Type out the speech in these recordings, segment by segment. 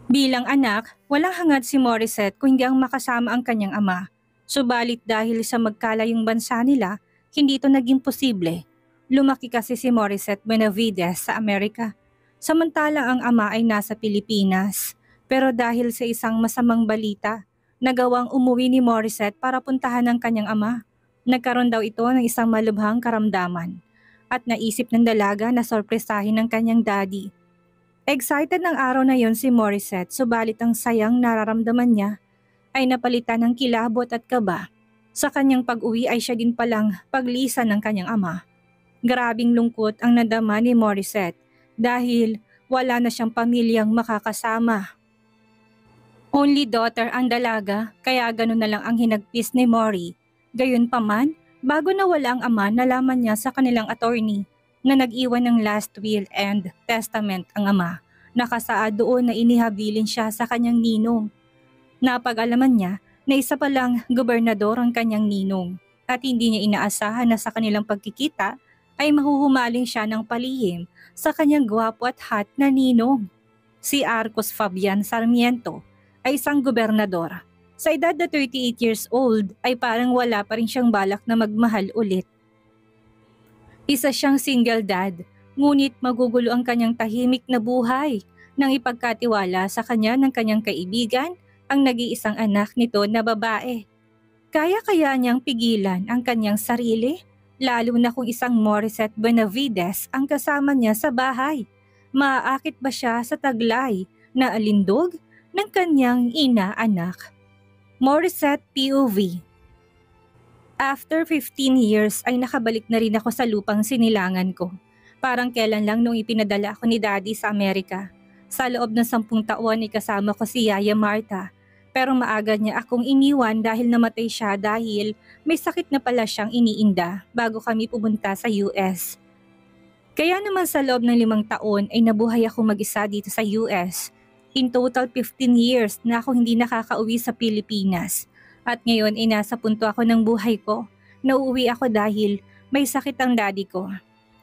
Bilang anak, walang hangad si Morissette kung hindi ang makasama ang kanyang ama. Subalit dahil sa magkalayong bansa nila, hindi ito naging posible. Lumaki kasi si Morissette Benavides sa Amerika. Samantalang ang ama ay nasa Pilipinas. Pero dahil sa isang masamang balita, nagawang umuwi ni Morissette para puntahan ang kanyang ama. Nagkaroon daw ito ng isang malubhang karamdaman. At naisip ng dalaga na sorpresahin ng kanyang daddy. Excited ng araw na yon si Morissette, subalit ang sayang nararamdaman niya ay napalitan ng kilabot at kaba. Sa kanyang pag-uwi ay siya din palang paglisan ng kanyang ama. Grabing lungkot ang nadama ni Morissette dahil wala na siyang pamilyang makakasama. Only daughter ang dalaga, kaya ganun na lang ang hinagpis ni Mori. Gayunpaman, bago nawala ang ama, nalaman niya sa kanilang attorney na nag-iwan ng last will and testament ang ama. Nakasaad doon na inihabilin siya sa kanyang ninong. Napag-alaman niya na isa palang gobernador ang kanyang ninong at hindi niya inaasahan na sa kanilang pagkikita ay mahuhumaling siya ng palihim sa kanyang gwapo at hot na ninong. Si Arcos Fabian Sarmiento ay isang gobernador. Sa edad na 38 years old ay parang wala pa rin siyang balak na magmahal ulit. Isa siyang single dad, ngunit magugulo ang kanyang tahimik na buhay nang ipagkatiwala sa kanya ng kanyang kaibigan ang nag-iisang anak nito na babae. Kaya niyang pigilan ang kanyang sarili, lalo na kung isang Morissette Benavides ang kasama niya sa bahay. Maaakit ba siya sa taglay na alindog ng kanyang ina-anak? Morissette POV. After 15 years ay nakabalik na rin ako sa lupang sinilangan ko. Parang kailan lang nung ipinadala ako ni Daddy sa Amerika. Sa loob ng 10 taon ay kasama ko si Yaya Marta. Pero maaga niya akong iniwan dahil namatay siya dahil may sakit na pala siyang iniinda bago kami pumunta sa US. Kaya naman sa loob ng 5 taon ay nabuhay ako mag-isa dito sa US. In total 15 years na ako hindi nakakauwi sa Pilipinas. At ngayon ay nasa punto ako ng buhay ko. Nauuwi ako dahil may sakit ang daddy ko.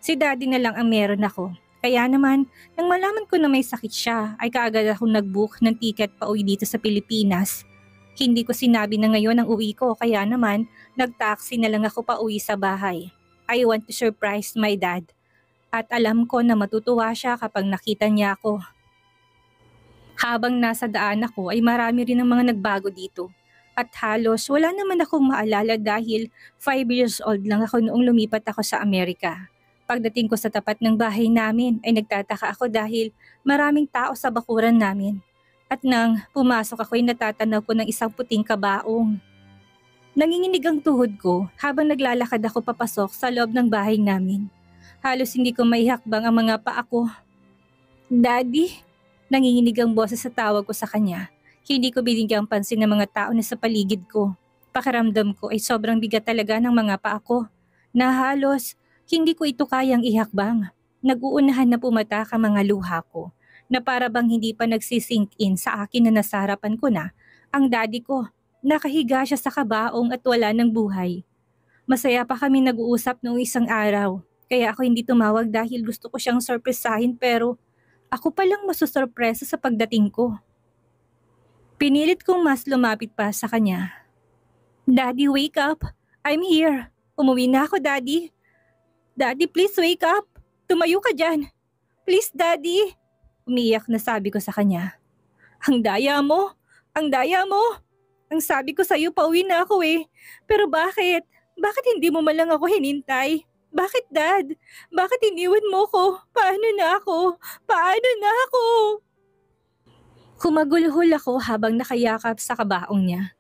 Si daddy na lang ang meron ako. Kaya naman, nang malaman ko na may sakit siya, ay kaagad akong nag-book ng ticket pa uwi dito sa Pilipinas. Hindi ko sinabi na ngayon ang uwi ko, kaya naman nag-taxi na lang ako pa uwi sa bahay. I want to surprise my dad. At alam ko na matutuwa siya kapag nakita niya ako. Habang nasa daan ako ay marami rin ang mga nagbago dito. At halos wala naman akong maalala dahil 5 years old lang ako noong lumipat ako sa Amerika. Pagdating ko sa tapat ng bahay namin ay nagtataka ako dahil maraming tao sa bakuran namin. At nang pumasok ako ay natatanaw ko ng isang puting kabaong. Nanginginig ang tuhod ko habang naglalakad ako papasok sa loob ng bahay namin. Halos hindi ko maihakbang ang mga paa ko. Daddy? Nanginginig ang boses sa tawag ko sa kanya. Hindi ko binigyang pansin ng mga tao na sa paligid ko. Pakiramdam ko ay sobrang bigat talaga ng mga paa ko. Na halos hindi ko ito kayang ihakbang. Nag-uunahan na pumatak ang mga luha ko. Na para bang hindi pa nagsisink in sa akin na nasa harapan ko na ang daddy ko. Nakahiga siya sa kabaong at wala ng buhay. Masaya pa kami nag-uusap noong isang araw. Kaya ako hindi tumawag dahil gusto ko siyang sorpresahin pero ako palang masusurpresa sa pagdating ko. Pinilit kong mas lumapit pa sa kanya. Daddy, wake up! I'm here! Umuwi na ako, Daddy! Daddy, please wake up! Tumayo ka dyan! Please, Daddy! Umiiyak na sabi ko sa kanya. Ang daya mo! Ang daya mo! Ang sabi ko sa'yo, pauwi na ako eh. Pero bakit? Bakit hindi mo malang ako hinintay? Bakit, Dad? Bakit iniwan mo ko? Paano na ako? Paano na ako? Kumaguluhol ako habang nakayakap sa kabaong niya.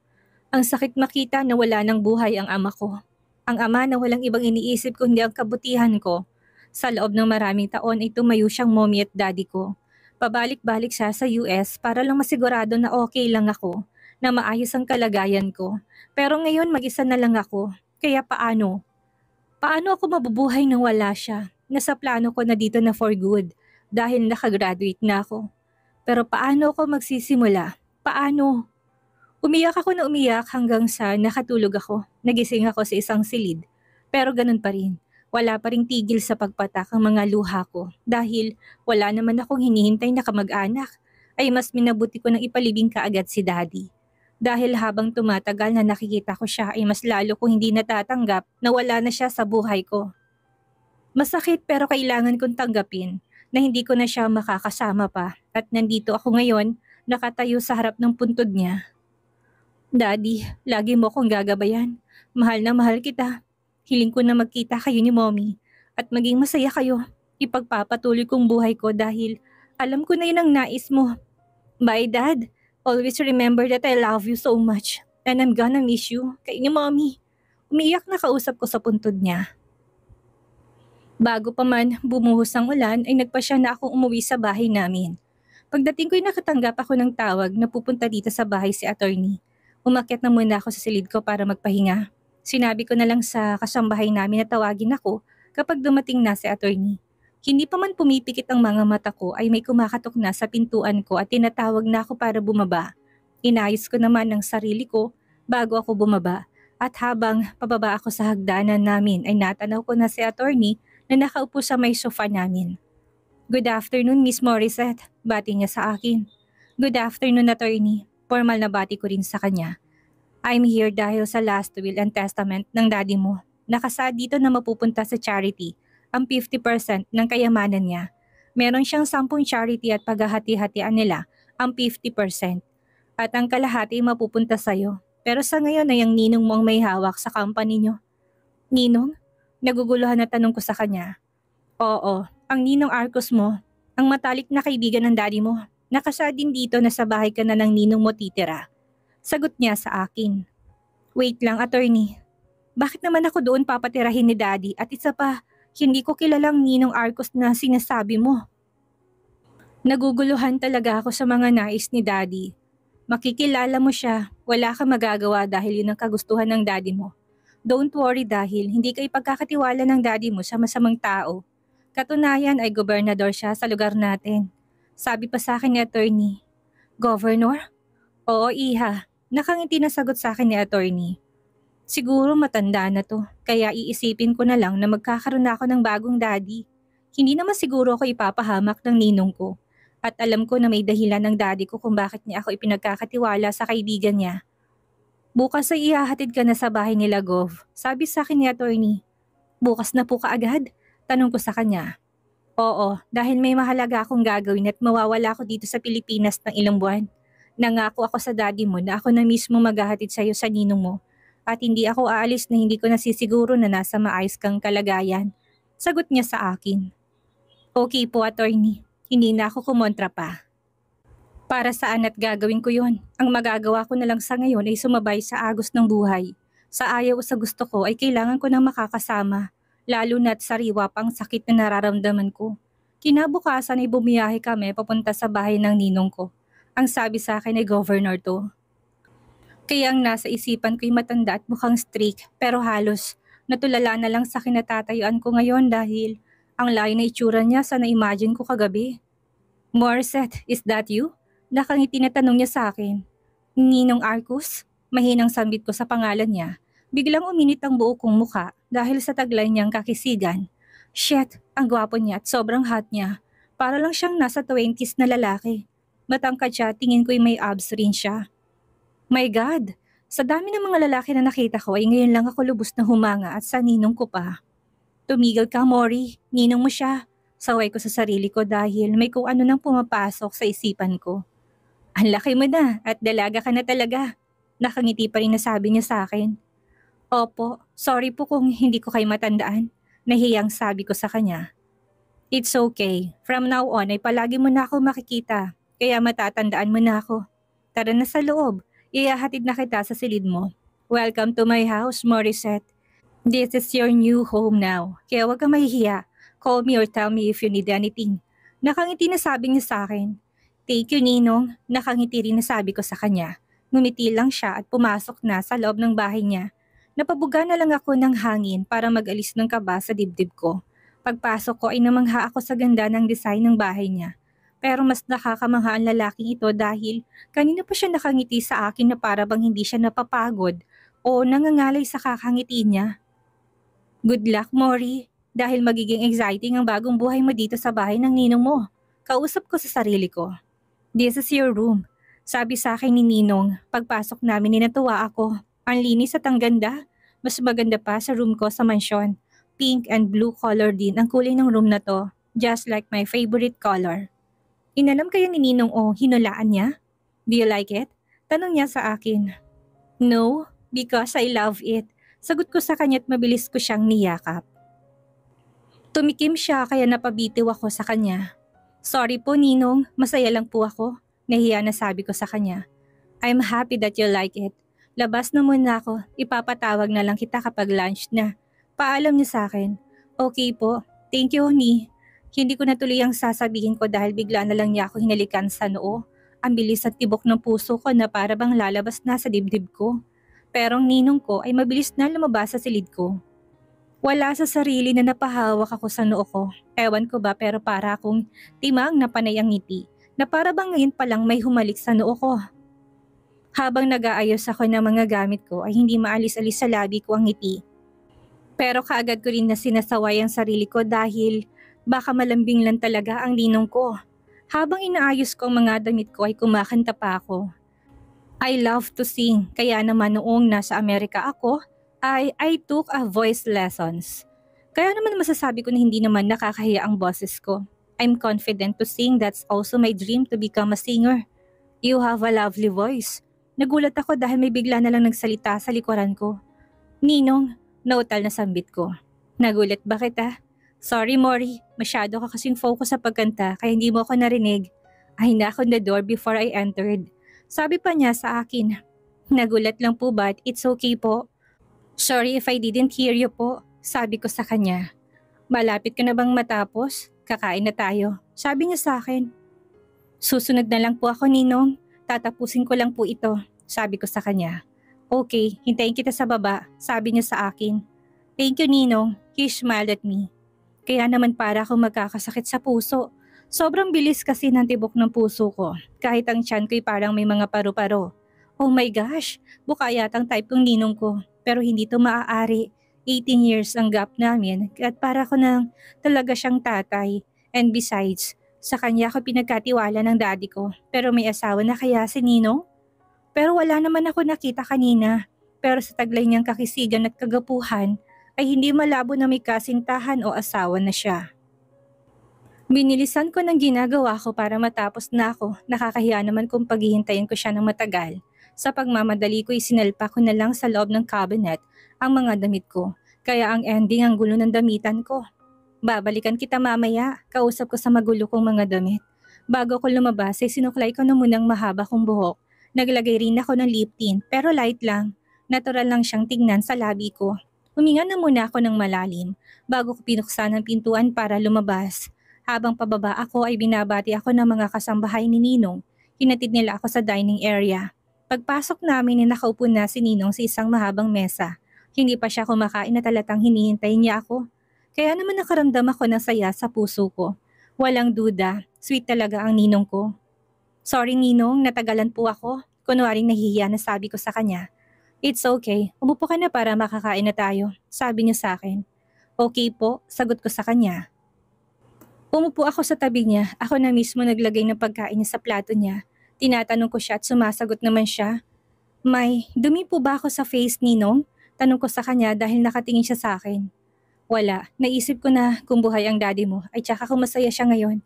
Ang sakit makita na wala ng buhay ang ama ko. Ang ama na walang ibang iniisip kundi ang kabutihan ko. Sa loob ng maraming taon ay tumayo siyang mommy at daddy ko. Pabalik-balik siya sa US para lang masigurado na okay lang ako, na maayos ang kalagayan ko. Pero ngayon mag-isa na lang ako. Kaya paano? Paano ako mabubuhay nang wala siya? Nasa plano ko na dito na for good dahil nakagraduate na ako. Pero paano ako magsisimula? Paano? Umiyak ako na umiyak hanggang sa nakatulog ako. Nagising ako sa isang silid. Pero ganun pa rin. Wala pa ring tigil sa pagpatak ang mga luha ko dahil wala naman akong hinihintay na kamag-anak ay mas minabuti ko nang ipalibing kaagad si Daddy. Dahil habang tumatagal na nakikita ko siya ay mas lalo ko hindi natatanggap na wala na siya sa buhay ko. Masakit pero kailangan kong tanggapin na hindi ko na siya makakasama pa at nandito ako ngayon nakatayo sa harap ng puntod niya. Daddy, lagi mo akong gagabayan. Mahal na mahal kita. Hiling ko na magkita kayo ni Mommy at maging masaya kayo. Ipagpapatuloy kong buhay ko dahil alam ko na yun ang nais mo. Bye, Dad. Always remember that I love you so much and I'm gonna miss you. Kayo ni Mommy. Umiiyak na kausap ko sa puntod niya. Bago pa man bumuhos ang ulan ay nagpa siya na akong umuwi sa bahay namin. Pagdating ko'y nakatanggap ako ng tawag na pupunta dito sa bahay si attorney. Umakyat na muna ako sa silid ko para magpahinga. Sinabi ko na lang sa kasambahay namin na tawagin ako kapag dumating na si attorney. Hindi pa man pumipikit ang mga mata ko ay may kumakatok na sa pintuan ko at tinatawag na ako para bumaba. Inayos ko naman ang sarili ko bago ako bumaba at habang pababa ako sa hagdanan namin ay natanaw ko na si attorney na nakaupo sa may sofa namin. Good afternoon, Miss Morissette. Bati niya sa akin. Good afternoon, attorney. Formal na bati ko rin sa kanya. I'm here dahil sa last will and testament ng daddy mo. Nakasaad dito na mapupunta sa charity ang 50% ng kayamanan niya. Meron siyang 10 charity at paghahati-hatian nila ang 50%. At ang kalahati mapupunta sa'yo. Pero sa ngayon ay ang ninong mo ang may hawak sa company niyo. Ninong? Naguguluhan na tanong ko sa kanya. Oo, ang ninong Arcos mo, ang matalik na kaibigan ng daddy mo. Nakasaad din dito na sa bahay ka na ng ninong mo titira. Sagot niya sa akin. Wait lang, attorney. Bakit naman ako doon papatirahin ni daddy at isa pa, hindi ko kilalang ninong Arcos na sinasabi mo. Naguguluhan talaga ako sa mga nais ni daddy. Makikilala mo siya, wala kang magagawa dahil yun ang kagustuhan ng daddy mo. Don't worry dahil hindi ka ipagkakatiwala ng daddy mo sa masamang tao. Katunayan ay gobernador siya sa lugar natin. Sabi pa sa akin ni attorney. Governor? Oo, iha. Nakangiti na sagot sa akin ni attorney. Siguro matanda na to, kaya iisipin ko na lang na magkakaroon na ako ng bagong daddy. Hindi naman siguro ako ipapahamak ng ninong ko. At alam ko na may dahilan ng daddy ko kung bakit niya ako ipinagkakatiwala sa kaibigan niya. Bukas ay ihahatid ka na sa bahay nila, Gov. Sabi sa akin ni attorney. Bukas na po kaagad? Tanong ko sa kanya. Oo, dahil may mahalaga akong gagawin at mawawala ako dito sa Pilipinas ng ilang buwan. Nangako ako sa daddy mo na ako na mismo maghahatid sa'yo sa ninong mo. At hindi ako aalis na hindi ko nasisiguro na nasa maayos kang kalagayan. Sagot niya sa akin. Okay po, attorney. Hindi na ako kumontra pa. Para saan at gagawin ko yon? Ang magagawa ko na lang sa ngayon ay sumabay sa agos ng buhay. Sa ayaw o sa gusto ko ay kailangan ko nang makakasama, lalo na't sariwa pang sakit na nararamdaman ko. Kinabukasan ay bumiyahe kami papunta sa bahay ng ninong ko. Ang sabi sa akin ay governor to. Kaya ang nasa isipan ko'y matanda at mukhang strict pero halos natulala na lang sa kinatatayuan ko ngayon dahil ang layo na itsura niya sa na-imagine ko kagabi. Morissette, is that you? Nakangiti na tanong niya sa akin. Ninong Arcos? Mahinang sambit ko sa pangalan niya. Biglang uminit ang buo kong mukha dahil sa taglay niyang kakisigan. Shit, ang gwapo niya at sobrang hot niya. Para lang siyang nasa 20s na lalaki. Matangkad siya, tingin ko'y may abs rin siya. My God, sa dami ng mga lalaki na nakita ko ay ngayon lang ako lubos na humanga at sa ninong ko pa. Tumigil ka, Mori. Ninong mo siya. Saway ko sa sarili ko dahil may kung ano nang pumapasok sa isipan ko. Ang laki mo na at dalaga ka na talaga. Nakangiti pa rin na sabi niya sa akin. Opo, sorry po kung hindi ko kayo matandaan. Nahiyang sabi ko sa kanya. It's okay. From now on ay palagi mo na ako makikita. Kaya matatandaan mo na ako. Tara na sa loob. Ihahatid na kita sa silid mo. Welcome to my house, Morissette. This is your new home now. Kaya huwag kang mahihiya. Call me or tell me if you need anything. Nakangiti na sabi niya sa akin. Thank you, Ninong. Nakangiti rin na sabi ko sa kanya. Ngumiti lang siya at pumasok na sa loob ng bahay niya. Napabuga na lang ako ng hangin para mag-alis ng kaba sa dibdib ko. Pagpasok ko ay namangha ako sa ganda ng design ng bahay niya. Pero mas nakakamangha ang lalaking ito dahil kanina pa siya nakangiti sa akin na para bang hindi siya napapagod o nangangalay sa kakangiti niya. Good luck, Mori, dahil magiging exciting ang bagong buhay mo dito sa bahay ng ninong mo. Kausap ko sa sarili ko. This is your room. Sabi sa akin ni Ninong, pagpasok namin ninatuwa ako. Ang linis at ang ganda. Mas maganda pa sa room ko sa mansyon. Pink and blue color din ang kulay ng room na to. Just like my favorite color. Inalam kaya ni Ninong o hinulaan niya? Do you like it? Tanong niya sa akin. No, because I love it. Sagot ko sa kanya at mabilis ko siyang niyakap. Tumikim siya kaya napabitiw ako sa kanya. Sorry po Ninong, masaya lang po ako. Nahiya na sabi ko sa kanya. I'm happy that you like it. Labas na muna ako, ipapatawag na lang kita kapag lunch na. Paalam niya sa akin. Okay po, thank you Ni. Hindi ko natuloy ang sasabihin ko dahil bigla na lang niya ako hinalikan sa noo. Ang bilis at tibok ng puso ko na para bang lalabas na sa dibdib ko. Pero ang ninong ko ay mabilis na lumabas sa silid ko. Wala sa sarili na napahawak ako sa noo ko. Ewan ko ba pero para akong timang na panay ang ngiti na para bang ngayon palang may humalik sa noo ko. Habang nag-aayos ako ng mga gamit ko ay hindi maalis-alis sa labi ko ang ngiti. Pero kaagad ko rin na sinasaway ang sarili ko dahil baka malambing lang talaga ang ninong ko. Habang inaayos ko ang mga damit ko ay kumakanta pa ako. I love to sing kaya naman noong nasa Amerika ako I took a voice lessons. Kaya naman masasabi ko na hindi naman nakakahiya ang boses ko. I'm confident to sing, that's also my dream to become a singer. You have a lovely voice. Nagulat ako dahil may bigla na lang nagsalita sa likuran ko. Ninong, nautal na sambit ko. Nagulat ba kita? Sorry Mori, masyado ka kasing focus sa pagkanta kaya hindi mo ako narinig. I knocked on the door before I entered. Sabi pa niya sa akin. Nagulat lang po but it's okay po. Sorry if I didn't hear you po, sabi ko sa kanya. Malapit ka na bang matapos? Kakain na tayo, sabi niya sa akin. Susunod na lang po ako Ninong, tatapusin ko lang po ito, sabi ko sa kanya. Okay, hintayin kita sa baba, sabi niya sa akin. Thank you Ninong, he smiled at me. Kaya naman para akong magkakasakit sa puso. Sobrang bilis kasi ng tibok ng puso ko, kahit ang tiyan ko'y parang may mga paru-paro. Oh my gosh, buka yatang type kong Ninong ko. Pero hindi to maaari. 18 years ang gap namin at para ko nang talaga siyang tatay. And besides, sa kanya ako pinagkatiwala ng daddy ko. Pero may asawa na kaya si Ninong? Pero wala naman ako nakita kanina. Pero sa taglay niyang kakisigan at kagapuhan ay hindi malabo na may kasintahan o asawa na siya. Binilisan ko ng ginagawa ko para matapos na ako. Nakakahiya naman kung paghihintayin ko siya ng matagal. Sa pagmamadali ko isinalpa ko na lang sa loob ng cabinet ang mga damit ko. Kaya ang ending ang gulo ng damitan ko. Babalikan kita mamaya, kausap ko sa magulo kong mga damit. Bago ko lumabas ay sinuklay ko na munang mahaba kong buhok. Naglagay rin ako ng lip tint pero light lang. Natural lang siyang tingnan sa labi ko. Huminga na muna ako ng malalim bago ko pinuksan ang pintuan para lumabas. Habang pababa ako ay binabati ako ng mga kasambahay ni Ninong. Hinatid nila ako sa dining area. Pagpasok namin ay nakaupo na si Ninong sa isang mahabang mesa. Hindi pa siya kumakain na talatang hinihintay niya ako. Kaya naman nakaramdam ako ng saya sa puso ko. Walang duda, sweet talaga ang Ninong ko. Sorry Ninong, natagalan po ako. Kunwaring nahihiya na sabi ko sa kanya. It's okay, umupo ka na para makakain na tayo, sabi niya sa akin. Okay po, sagot ko sa kanya. Umupo ako sa tabi niya, ako na mismo naglagay ng pagkain niya sa plato niya. Tinatanong ko siya at sumasagot naman siya. May, dumi po ba ako sa face Ninong? Tanong ko sa kanya dahil nakatingin siya sa akin. Wala, naisip ko na kung buhay ang daddy mo ay tsaka kung masaya siya ngayon.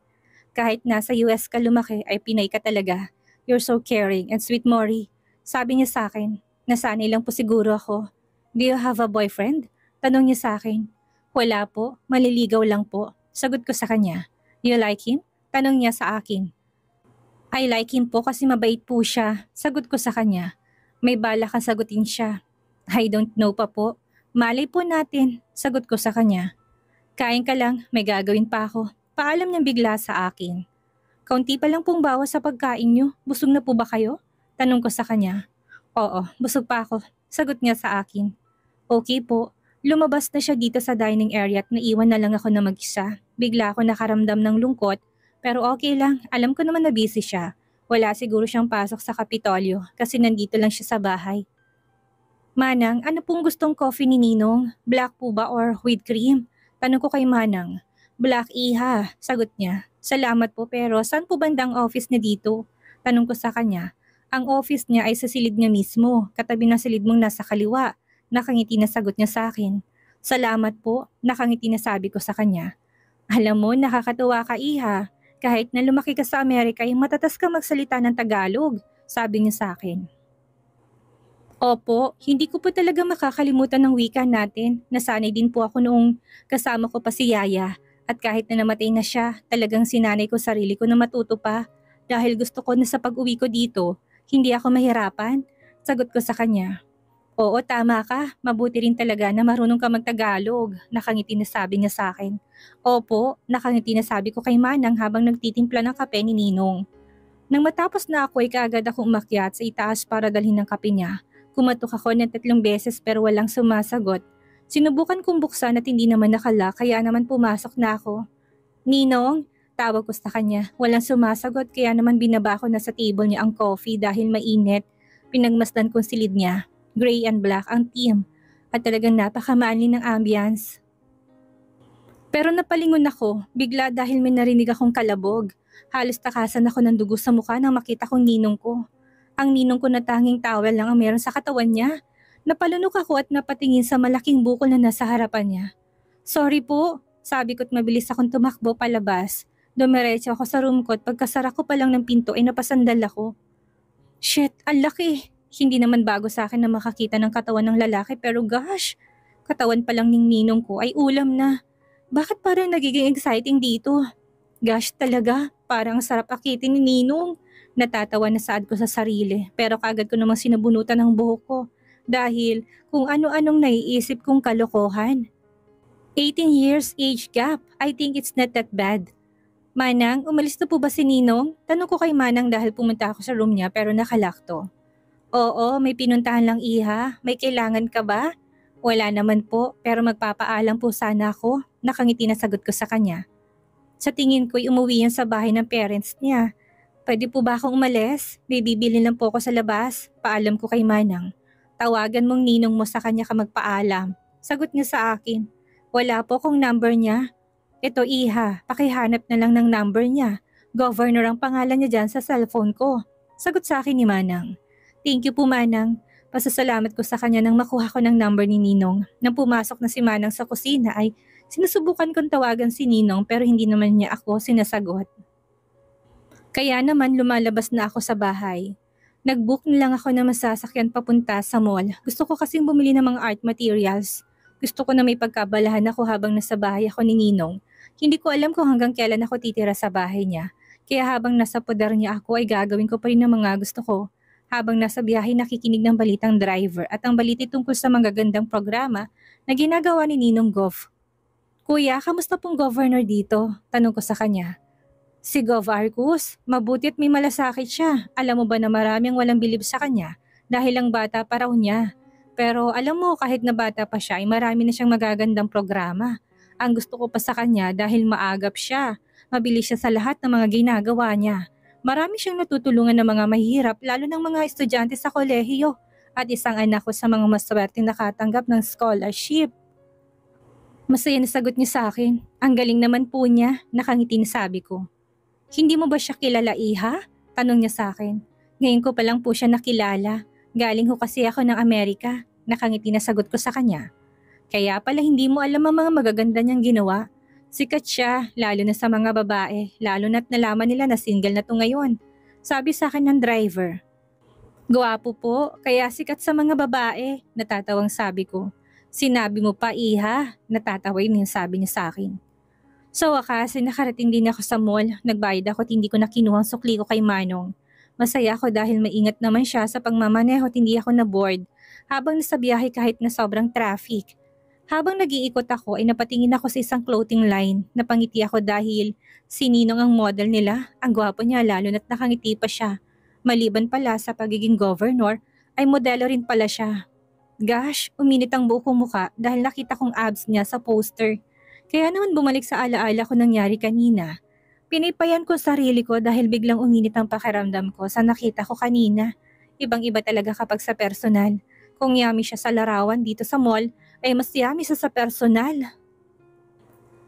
Kahit nasa US ka lumaki ay Pinay ka talaga. You're so caring and sweet Mori. Sabi niya sa akin, nasanay lang po siguro ako. Do you have a boyfriend? Tanong niya sa akin. Wala po, maliligaw lang po. Sagot ko sa kanya. You like him? Tanong niya sa akin. I like him po kasi mabait po siya. Sagot ko sa kanya. May bala kang sagutin siya. I don't know pa po. Malay po natin. Sagot ko sa kanya. Kain ka lang, may gagawin pa ako. Paalam niyang bigla sa akin. Kaunti pa lang pong bawas sa pagkain niyo. Busog na po ba kayo? Tanong ko sa kanya. Oo, busog pa ako. Sagot niya sa akin. Okay po. Lumabas na siya dito sa dining area at naiwan na lang ako na mag-isa. Bigla ako nakaramdam ng lungkot. Pero okay lang, alam ko naman na busy siya. Wala siguro siyang pasok sa Kapitolyo kasi nandito lang siya sa bahay. Manang, ano pong gustong coffee ni Ninong? Black po ba or with cream? Tanong ko kay Manang. Black iha, sagot niya. Salamat po pero saan po bandang office niya dito? Tanong ko sa kanya. Ang office niya ay sa silid niya mismo, katabi ng silid mong nasa kaliwa. Nakangiti na sagot niya sa akin. Salamat po, nakangiti na sabi ko sa kanya. Alam mo, nakakatuwa ka Iha. Kahit na lumaki ka sa Amerika ay matatas ka magsalita ng Tagalog, sabi niya sa akin. Opo, hindi ko po talaga makakalimutan ng wika natin. Nasanay din po ako noong kasama ko pa si Yaya. At kahit na namatay na siya, talagang sinanay ko sarili ko na matuto pa. Dahil gusto ko na sa pag-uwi ko dito, hindi ako mahirapan. Sagot ko sa kanya. Oo, tama ka. Mabuti rin talaga na marunong ka magtagalog. Nakangiti na sabi niya sa akin. Opo, nakangiti na sabi ko kay Manang habang nagtitimpla ng kape ni Ninong. Nang matapos na ako ay kaagad akong umakyat sa itaas para dalhin ng kape niya. Kumatok ako ng 3 beses pero walang sumasagot. Sinubukan kong buksan at hindi naman nakala kaya naman pumasok na ako. Ninong, tawag ko sa kanya. Walang sumasagot kaya naman binaba ko na sa table niya ang coffee dahil mainit. Pinagmasdan kong silid niya. Gray and black ang team. At talagang napakamanli ng ambience. Pero napalingon ako, bigla dahil may narinig akong kalabog. Halos takasan ako ng dugo sa mukha nang makita kong ninong ko. Ang ninong ko na tanging towel lang ang meron sa katawan niya. Napalunok ako at napatingin sa malaking bukol na nasa harapan niya. Sorry po, sabi ko't mabilis akong tumakbo palabas. Dumiretso ako sa room ko at pagkasara ko pa lang ng pinto ay napasandal ako. Shit, ang laki. Hindi naman bago sa akin na makakita ng katawan ng lalaki pero gosh, katawan pa lang ng ninong ko ay ulam na. Bakit parang nagiging exciting dito? Gosh talaga, parang sarap akitin ni Ninong. Natatawa na saad ko sa sarili pero kaagad ko namang sinabunutan ng buhok ko dahil kung ano-anong naiisip kong kalokohan. 18 years age gap, I think it's not that bad. Manang, umalis na po ba si Ninong? Tanong ko kay Manang dahil pumunta ako sa room niya pero nakalakto. Oo, may pinuntahan lang Iha. May kailangan ka ba? Wala naman po, pero magpapaalam po sana ako. Nakangiti na sagot ko sa kanya. Sa tingin ko'y umuwi yan sa bahay ng parents niya. Pwede po ba akong umalis? May bibili lang po ako sa labas. Paalam ko kay Manang. Tawagan mong ninong mo sa kanya ka magpaalam. Sagot niya sa akin. Wala po kong number niya. Ito Iha, pakihanap na lang ng number niya. Governor ang pangalan niya dyan sa cellphone ko. Sagot sa akin ni Manang. Thank you po Manang. Pasasalamat ko sa kanya nang makuha ko ng number ni Ninong. Nang pumasok na si Manang sa kusina ay sinusubukan kong tawagan si Ninong pero hindi naman niya ako sinasagot. Kaya naman lumalabas na ako sa bahay. Nag-book na lang ako ng masasakyan papunta sa mall. Gusto ko kasing bumili ng mga art materials. Gusto ko na may pagkabalahan ako habang nasa bahay ako ni Ninong. Hindi ko alam kung hanggang kailan ako titira sa bahay niya. Kaya habang nasa poder niya ako ay gagawin ko pa rin ang mga gusto ko. Habang nasa biyahe nakikinig ng balitang driver at ang baliti tungkol sa mga gandang programa na ginagawa ni Ninong Gov. Kuya, kamusta pong governor dito? Tanong ko sa kanya. Si Gov Arcus, mabuti at may malasakit siya. Alam mo ba na maraming walang bilib sa kanya dahil ang bata pa raw niya. Pero alam mo kahit na bata pa siya ay marami na siyang magagandang programa. Ang gusto ko pa sa kanya dahil maagap siya. Mabilis siya sa lahat ng mga ginagawa niya. Marami siyang natutulungan ng mga mahirap lalo ng mga estudyante sa kolehiyo. At isang anak ko sa mga maswerteng nakatanggap ng scholarship. Masaya na sagot niya sa akin. Ang galing naman po niya, nakangiti na sabi ko. Hindi mo ba siya kilala Iha? Tanong niya sa akin. Ngayon ko pa lang po siya nakilala. Galing ho kasi ako ng Amerika. Nakangiti na sagot ko sa kanya. Kaya pala hindi mo alam ang mga magaganda niyang ginawa. Sikat siya, lalo na sa mga babae. Lalo na't nalaman nila na single na to ngayon. Sabi sa akin ng driver. Gwapo po, kaya sikat sa mga babae. Natatawang sabi ko. Sinabi mo pa Iha? Natataway niya sabi niya sa akin. So wakas, nakarating din ako sa mall. Nagbayad ako at hindi ko na kinuha ang sukli ko kay Manong. Masaya ako dahil maingat naman siya sa pagmamaneho at hindi ako na-board habang nasa biyahe kahit na sobrang traffic. Habang nag-iikot ako ay napatingin ako sa isang clothing line. Napangiti ako dahil si Ninong ang model nila. Ang gwapo niya lalo na't nakangiti pa siya. Maliban pala sa pagiging governor ay modelo rin pala siya. Gosh, uminit ang buo kong muka dahil nakita kong abs niya sa poster. Kaya naman bumalik sa alaala ko nangyari kanina. Pinipayan ko sarili ko dahil biglang uminit ang pakiramdam ko sa nakita ko kanina. Ibang-iba talaga kapag sa personal. Kung yummy siya sa larawan dito sa mall, ay mas yummy siya sa personal.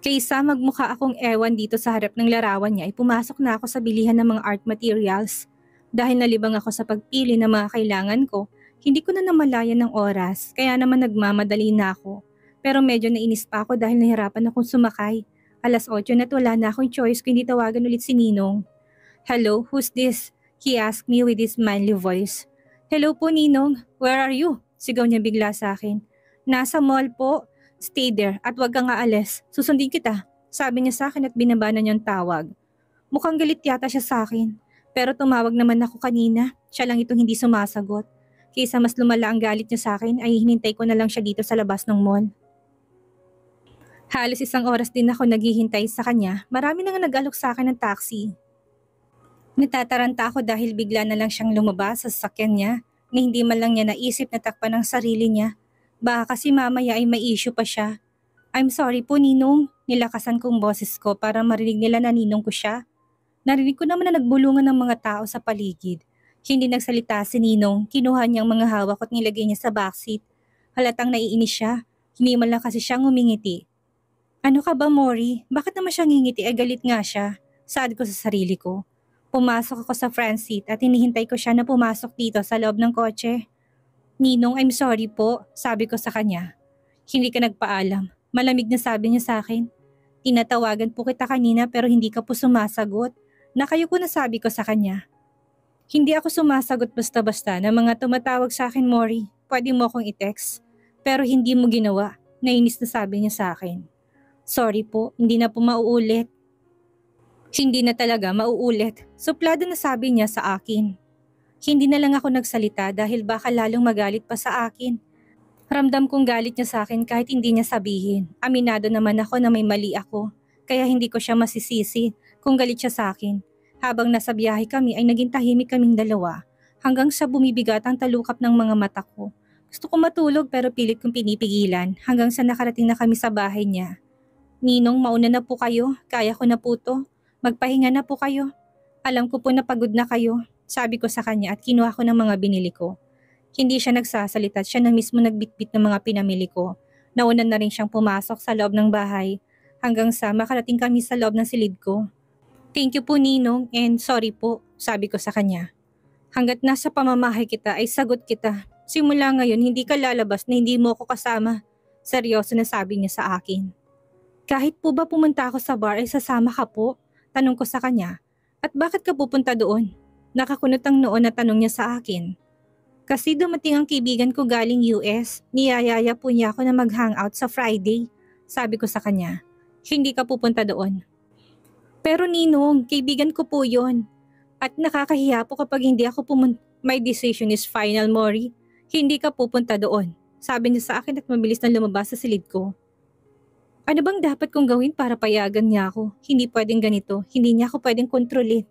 Kaysa magmukha akong ewan dito sa harap ng larawan niya, ay pumasok na ako sa bilihan ng mga art materials. Dahil nalibang ako sa pagpili ng mga kailangan ko, hindi ko na namalayan ng oras, kaya naman nagmamadali na ako. Pero medyo nainis pa ako dahil nahirapan akong sumakay. 8:00 na at wala na akong choice kundi tawagan ulit si Ninong. "Hello, who's this?" He asked me with his manly voice. "Hello po Ninong, where are you?" Sigaw niya bigla sa akin. "Nasa mall po. Stay there at wag kang aalis. Susundin kita." Sabi niya sa akin at binaba na niyang tawag. Mukhang galit yata siya sa akin. Pero tumawag naman ako kanina. Siya lang itong hindi sumasagot. Kaysa mas lumala ang galit niya sa akin ay hinintay ko na lang siya dito sa labas ng mall. Halos 1 oras din ako naghihintay sa kanya. Marami na nga nag-alok sa akin ng taxi. Natataranta ako dahil bigla na lang siyang lumabas sa sasakyan niya na hindi man lang niya naisip na takpan ang sarili niya. Baka kasi mamaya ay may issue pa siya. "I'm sorry po Ninong." Nilakasan kong boses ko para marinig nila na ninong ko siya. Narinig ko naman na nagbulungan ng mga tao sa paligid. Hindi nagsalita si Ninong, kinuha niyang mga hawak at nilagay niya sa backseat. Halatang naiinis siya, hindi man lang kasi siyang ngumingiti. "Ano ka ba Mori? Bakit naman siya ngingiti ay galit nga siya?" Saad ko sa sarili ko. Pumasok ako sa front seat at hinihintay ko siya na pumasok dito sa loob ng kotse. "Ninong, I'm sorry po," sabi ko sa kanya. "Hindi ka nagpaalam." Malamig na sabi niya sa akin. "Tinatawagan po kita kanina pero hindi ka po sumasagot." Nakayo ko na sabi ko sa kanya. "Hindi ako sumasagot basta-basta na mga tumatawag sa akin Mori. Pwede mo akong i-text." Pero hindi mo ginawa. Nainis na sabi niya sa akin. "Sorry po, hindi na po mauulit." Hindi na talaga mauulit. Suplado na sabi niya sa akin. Hindi na lang ako nagsalita dahil baka lalong magalit pa sa akin. Ramdam kong galit niya sa akin kahit hindi niya sabihin. Aminado naman ako na may mali ako. Kaya hindi ko siya masisisi kung galit siya sa akin. Habang nasa biyahe kami ay naging tahimik kaming dalawa. Hanggang sa bumibigat ang talukap ng mga mata ko. Gusto ko matulog pero pilit kong pinipigilan hanggang sa nakarating na kami sa bahay niya. "Ninong, mauna na po kayo. Kaya ko na po to. Magpahinga na po kayo. Alam ko po na pagod na kayo." Sabi ko sa kanya at kinuha ko ng mga binili ko. Hindi siya nagsasalita at siya na mismo nagbitbit ng mga pinamili ko. Nauna na rin siyang pumasok sa loob ng bahay hanggang sa makarating kami sa loob ng silid ko. "Thank you po Ninong and sorry po," sabi ko sa kanya. "Hanggat nasa pamamahay kita ay sagot kita. Simula ngayon hindi ka lalabas na hindi mo ako kasama." Seryoso na sabi niya sa akin. "Kahit po ba pumunta ako sa bar ay sasama ka po?" Tanong ko sa kanya. "At bakit ka pupunta doon?" Nakakunot ang noon na tanong niya sa akin. "Kasi dumating ang kaibigan ko galing US, niyayaya po niya ako na mag-hangout sa Friday." Sabi ko sa kanya. "Hindi ka pupunta doon." "Pero Ninong, kaibigan ko po yon. At nakakahiya po kapag hindi ako pumunta." "My decision is final Mori. Hindi ka pupunta doon." Sabi niya sa akin at mabilis na lumabas sa silid ko. Ano bang dapat kong gawin para payagan niya ako? Hindi pwedeng ganito, hindi niya ako pwedeng kontrolin.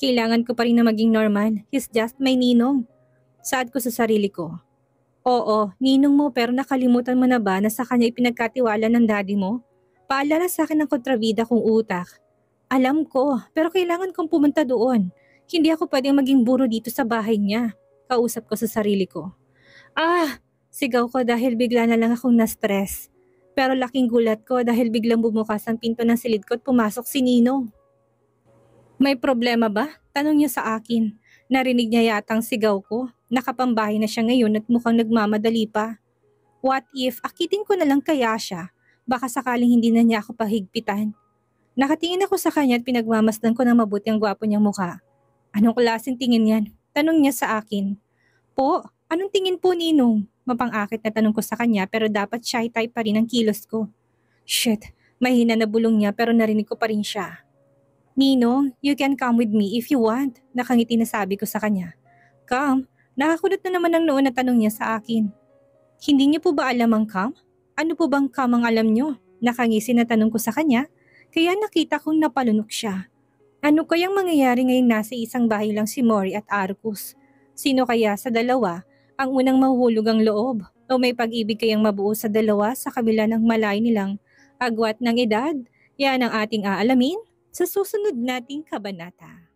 Kailangan ko pa rin na maging normal. He's just my Ninong. Saad ko sa sarili ko. "Oo, Ninong mo pero nakalimutan mo na ba na sa kanya ipinagkatiwala ng daddy mo? Paalala sa akin ng kontrabida kong utak." "Alam ko, pero kailangan kong pumunta doon. Hindi ako pwedeng maging buro dito sa bahay niya." Kausap ko sa sarili ko. "Ah!" Sigaw ko dahil bigla na lang akong na-stress. Pero laking gulat ko dahil biglang bumukas ang pinto ng silid ko at pumasok si Ninong. "May problema ba?" Tanong niya sa akin. Narinig niya yatang sigaw ko. Nakapambahay na siya ngayon at mukhang nagmamadali pa. What if akitin ko na lang kaya siya? Baka sakaling hindi na niya ako pahigpitan. Nakatingin ako sa kanya at pinagmamasdan ko ng mabuti ang gwapo niyang mukha. "Anong klaseng tingin yan?" Tanong niya sa akin. "Po, anong tingin po Ninong?" Mapang-akit na tanong ko sa kanya pero dapat shy type pa rin ang kilos ko. Shit, mahina na bulong niya pero narinig ko pa rin siya. "Ninong, you can come with me if you want." Nakangiti na sabi ko sa kanya. "Come?" Nakakulot na naman ang noon na tanong niya sa akin. "Hindi niyo po ba alam ang come? Ano po bang come ang alam niyo?" Nakangisi na tanong ko sa kanya kaya nakita kong napalunok siya. Ano kayang mangyayari ngayong nasa isang bahay lang si Mori at Arcus? Sino kaya sa dalawa ang unang mahuhulog ang loob o may pag-ibig kayang mabuo sa dalawa sa kabila ng malay nilang agwat ng edad? Yan ang ating aalamin sa susunod nating kabanata.